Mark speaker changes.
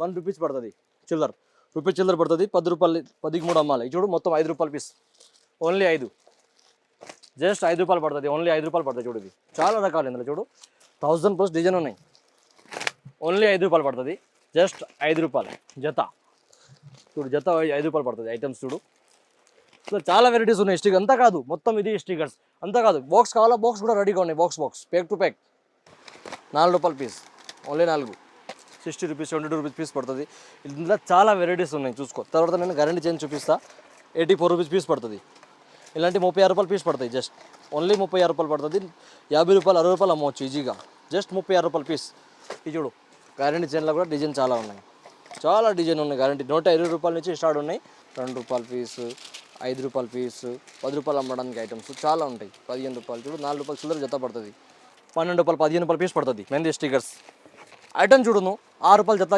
Speaker 1: 1 rupees పడుతుంది చిల్లర రూపాయి చిల్లర పడుతుంది 10 రూపాయలు 10కి 3 అమ్మాలి చూడు మొత్తం 5 రూపాయల పీస్ ఓన్లీ 5 జస్ట్ 5 రూపాయలు పడుతుంది ఓన్లీ 5 రూపాయలు పడుతుంది చూడు ఇది చాలా రకాలు ఇందులో చూడు 1000+ డిజైన్ ఉన్నాయి ఓన్లీ 5 రూపాయలు పడుతుంది జస్ట్ 5 రూపాయలు జత చూడు జత 5 రూపాయలు పడుతుంది ఐటమ్స్ చూడు ఇట్లా చాలా వెరైటీస్ ఉన్నాయి స్టిక్ అంతా కాదు మొత్తం ఇది స్టిక్కర్స్ అంతా కాదు బాక్స్ కావాలా బాక్స్ కూడా రెడీగా ఉన్నాయి బాక్స్ పేక్ టు పేక్ 4 రూపాయల piece only 4 60 rupees 22 rupees piece పడుతుంది ఇందులో చాలా వెరైటీస్ ఉన్నాయి చూసుకో తర్వాత నేను గ్యారెంటీ చేంజ్ చూపిస్తా 84 రూపీస్ పీస్ పడుతుంది ఇలాంటి 36 రూపాయలు పీస్ పడుతుంది జస్ట్ ఓన్లీ 36 రూపాయలు పడుతుంది 50 రూపాయలు 60 రూపాయలు అమ్మవచ్చు ఈజీగా జస్ట్ 36 రూపాయల పీస్ ఇది చూడు గ్యారెంటీ చైన్లో కూడా డిజైన్ చాలా ఉన్నాయి చాలా డిజైన్ ఉన్నాయి గ్యారెంటీ 120 రూపాయల నుంచి స్టార్ట్ ఉన్నాయి 2 రూపాయల పీస్ 5 రూపాయల పీస్ 10 రూపాయలు అమ్మడానికి ఐటమ్స్ చాలా ఉంటాయి 15 రూపాయలు చూడు 4 రూపాయలు చిల్లర జత పడుతుంది 12 రూపాయలు 15 రూపాయల పీస్ పడుతుంది మెహందీ స్టిక్కర్స్ ఐటమ్ చూడు నువ్వు 6 రూపాయలు జత